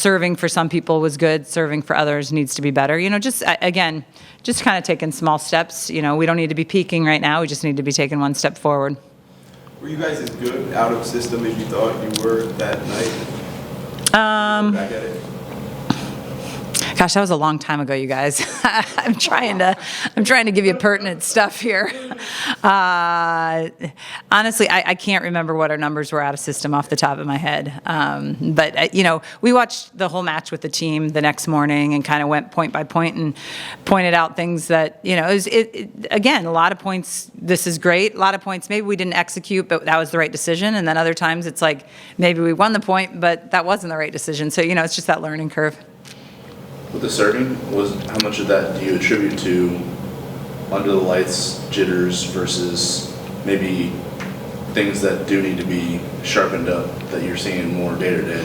serving for some people was good, serving for others needs to be better. Just kind of taking small steps. We don't need to be peaking right now. We just need to be taking one step forward. Were you guys as good out of system as you thought you were that night? Back at it. Gosh, that was a long time ago, you guys. I'm trying to give you pertinent stuff here. Honestly, I can't remember what our numbers were out of system off the top of my head. But we watched the whole match with the team the next morning and kind of went point by point and pointed out things that again, a lot of points. This is great. A lot of points. Maybe we didn't execute, but that was the right decision. And then other times it's like maybe we won the point, but that wasn't the right decision. So it's just that learning curve. With the serving, how much of that do you attribute to under the lights jitters versus maybe things that do need to be sharpened up that you're seeing more day to day?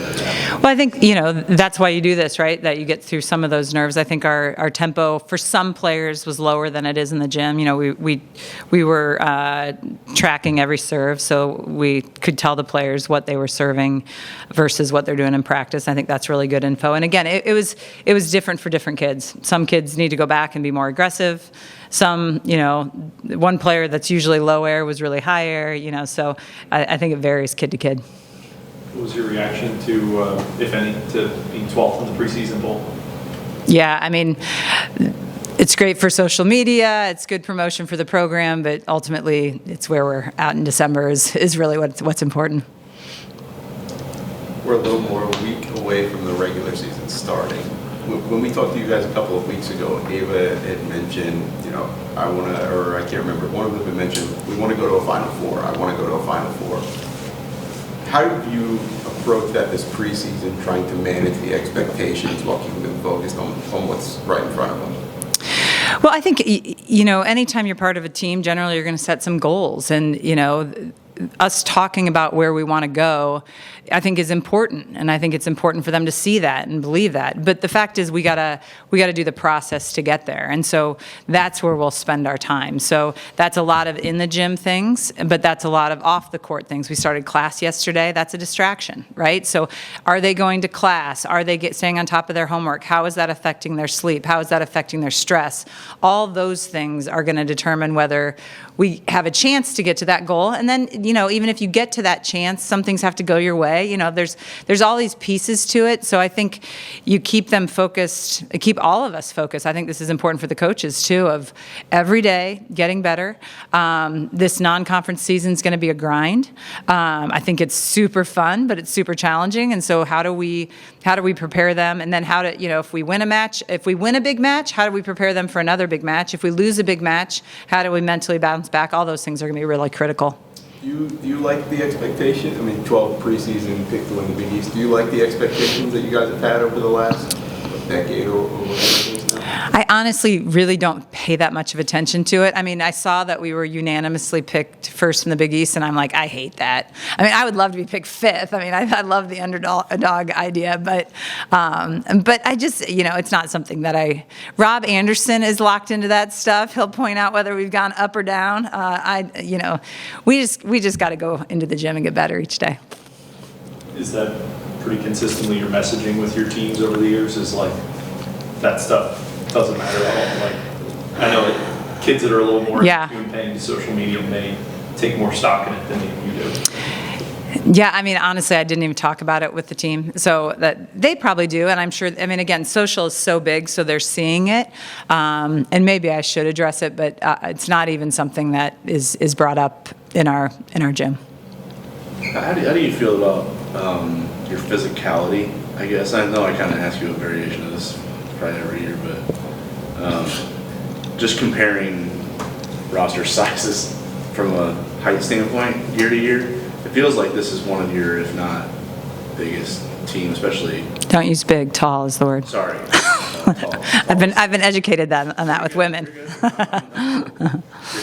Well, I think, that's why you do this, right? That you get through some of those nerves. I think our tempo for some players was lower than it is in the gym. We were tracking every serve, so we could tell the players what they were serving versus what they're doing in practice. I think that's really good info. And again, it was different for different kids. Some kids need to go back and be more aggressive. Some, one player that's usually low air was really high air, so I think it varies kid to kid. What was your reaction to, if any, to being 12th in the preseason bowl? Yeah, it's great for social media. It's good promotion for the program, but ultimately it's where we're out in December is really what's important. We're a little more a week away from the regular season starting. When we talked to you guys a couple of weeks ago, Ava had mentioned, I can't remember, one of them had mentioned, we want to go to a Final Four. I want to go to a Final Four. How do you approach that this preseason, trying to manage the expectations while keeping them focused on what's right in front of them? Well, I think, anytime you're part of a team, generally you're going to set some goals. And, us talking about where we want to go, I think is important, and I think it's important for them to see that and believe that. But the fact is, we gotta do the process to get there, and so that's where we'll spend our time. So that's a lot of in the gym things, but that's a lot of off the court things. We started class yesterday. That's a distraction, right? So are they going to class? Are they staying on top of their homework? How is that affecting their sleep? How is that affecting their stress? All those things are going to determine whether we have a chance to get to that goal. And then, even if you get to that chance, some things have to go your way. There's all these pieces to it. So I think you keep them focused, keep all of us focused. I think this is important for the coaches too, of every day getting better. This non-conference season is going to be a grind. I think it's super fun, but it's super challenging. And so how do we prepare them? And then if we win a big match, how do we prepare them for another big match? If we lose a big match, how do we mentally bounce back? All those things are going to be really critical. Do you like the expectation? 12 preseason, pick to win the Big East. Do you like the expectations that you guys have had over the last decade or whatever it is now? I honestly really don't pay that much of attention to it. I saw that we were unanimously picked first in the Big East, and I'm like, I hate that. I would love to be picked fifth. I love the underdog idea, but I just, it's not something that Rob Anderson is locked into that stuff. He'll point out whether we've gone up or down. We just got to go into the gym and get better each day. Is that pretty consistently your messaging with your teams over the years? Is like that stuff doesn't matter at all? I know kids that are a little more paying to social media may take more stock in it than you do. Yeah, honestly, I didn't even talk about it with the team, so that they probably do, and I'm sure. Again, social is so big, so they're seeing it, and maybe I should address it, but it's not even something that is brought up in our gym. How do you feel about your physicality? I guess I know I kind of ask you a variation of this probably every year, but just comparing roster sizes from a height standpoint year to year, it feels like this is one of your, if not biggest team, especially. Don't use big. Tall is the word. Sorry. Tall. I've been educated on that with women. Your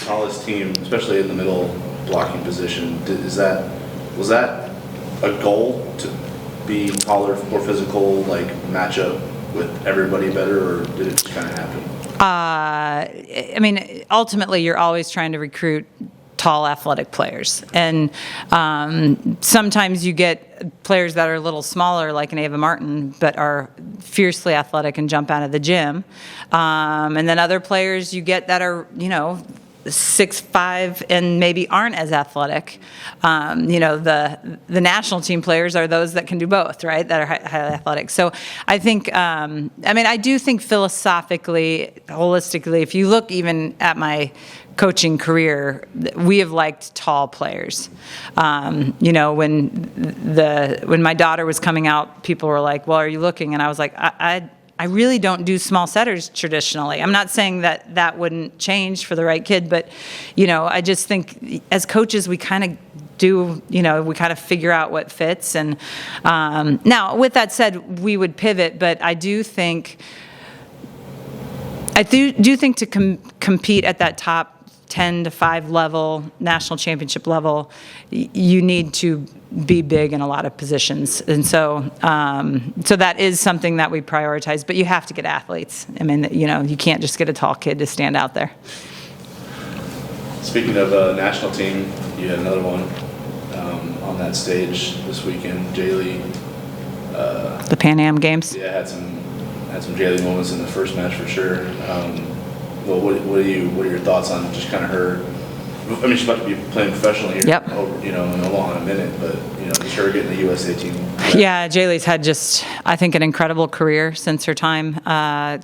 tallest team, especially in the middle blocking position, was that a goal to be taller, more physical, match up with everybody better, or did it just kind of happen? Ultimately, you're always trying to recruit tall athletic players. And sometimes you get players that are a little smaller, like an Ava Martin, but are fiercely athletic and jump out of the gym. And then other players you get that are, 6'5" and maybe aren't as athletic. The national team players are those that can do both, right? That are highly athletic. So I think, I do think philosophically, holistically, if you look even at my coaching career, we have liked tall players. When my daughter was coming out, people were like, well, are you looking? And I was like, I really don't do small setters traditionally. I'm not saying that wouldn't change for the right kid, but, I just think as coaches, we kind of do, we kind of figure out what fits. And now, with that said, we would pivot, but I do think to compete at that top 10 to 5 level, national championship level, you need to be big in a lot of positions. And so that is something that we prioritize, but you have to get athletes. You can't just get a tall kid to stand out there. Speaking of national team, you had another one on that stage this weekend. Jaylee. The Pan Am Games? Yeah, had some Jaylee moments in the first match for sure. Well, what are your thoughts on just kind of her? She's about to be playing professionally here. Yep. In a minute, but just her getting the USA team. Yeah, Jaylee's had just, I think, an incredible career since her time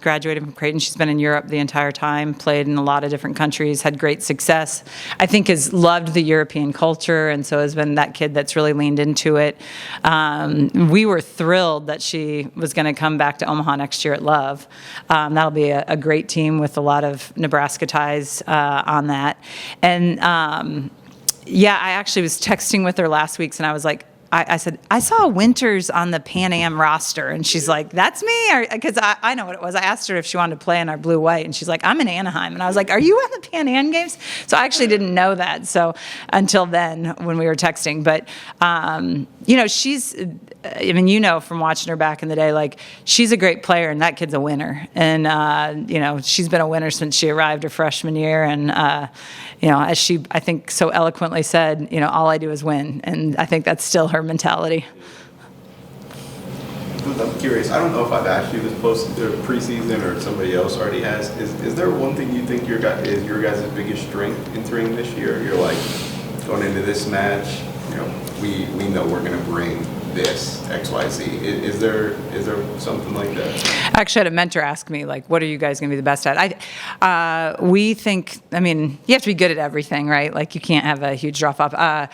graduated from Creighton. She's been in Europe the entire time, played in a lot of different countries, had great success. I think has loved the European culture, and so has been that kid that's really leaned into it. We were thrilled that she was going to come back to Omaha next year at Love. That'll be a great team with a lot of Nebraska ties on that. And I actually was texting with her last week, and I was like, I said, I saw Winters on the Pan Am roster. And she's like, that's me? Because I know what it was. I asked her if she wanted to play in our blue-white. And she's like, I'm in Anaheim. And I was like, are you on the Pan Am games? So I actually didn't know that. So until then, when we were texting. But, she's, from watching her back in the day, like, she's a great player. And that kid's a winner. And, she's been a winner since she arrived her freshman year. And, as she, I think, so eloquently said, all I do is win. And I think that's still her mentality. I'm curious. I don't know if I've asked you this preseason or somebody else already has. Is there one thing you think is your guys' biggest strength entering this year? You're like, going into this match, we know we're going to bring this X, Y, Z. Is there something like that? I actually had a mentor ask me, like, what are you guys going to be the best at? We think, you have to be good at everything, right? Like, you can't have a huge drop off.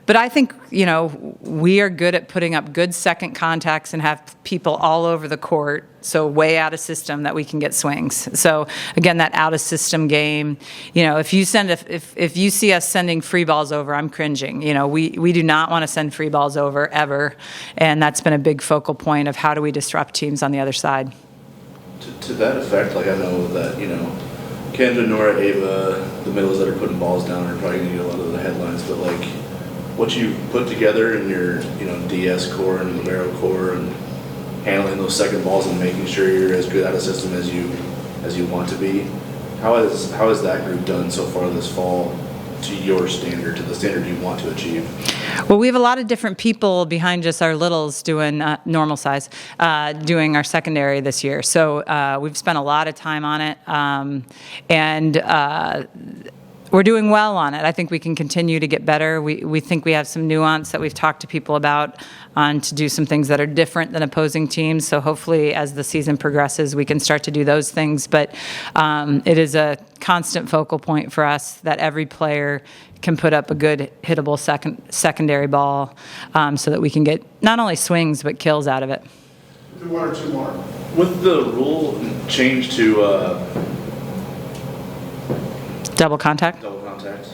But I think, we are good at putting up good second contacts and have people all over the court, so way out of system that we can get swings. So, again, that out of system game, if you see us sending free balls over, I'm cringing. We do not want to send free balls over ever, and that's been a big focal point of how do we disrupt teams on the other side. To that effect, like, I know that, Kendra, Nora, Ava, the middles that are putting balls down are probably going to get a lot of the headlines, but, like, what you put together in your, DS core and libero core and handling those second balls and making sure you're as good out of system as you want to be. How has that group done so far this fall to your standard, to the standard you want to achieve? Well, we have a lot of different people behind just our littles doing normal size, doing our secondary this year. So we've spent a lot of time on it, and we're doing well on it. I think we can continue to get better. We think we have some nuance that we've talked to people about to do some things that are different than opposing teams. So hopefully as the season progresses, we can start to do those things. But it is a constant focal point for us that every player can put up a good hittable secondary ball so that we can get not only swings but kills out of it. Do one or two more. With the rule change to Double contact? Double contact.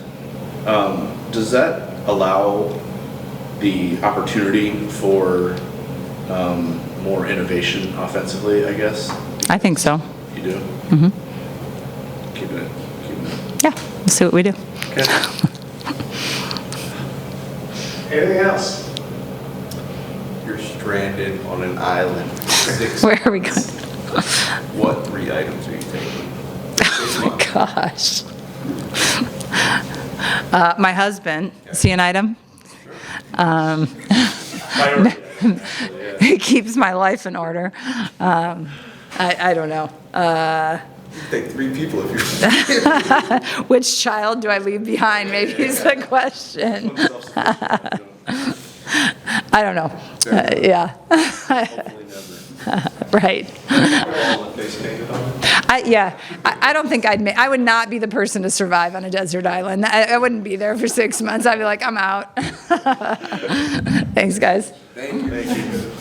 Does that allow the opportunity for more innovation offensively, I guess? I think so. You do? Mm-hmm. Keeping it. Yeah, let's see what we do. Okay. Anything else? You're stranded on an island. Where are we going? What 3 items are you taking? Oh my gosh. My husband, see an item? He keeps my life in order. I don't know. Take 3 people if you're. Which child do I leave behind? Maybe is the question. I don't know. Yeah. Hopefully never. Right. All the face painted on it? I don't think I would not be the person to survive on a desert island. I wouldn't be there for 6 months. I'd be like, I'm out. Thanks, guys. Thank you.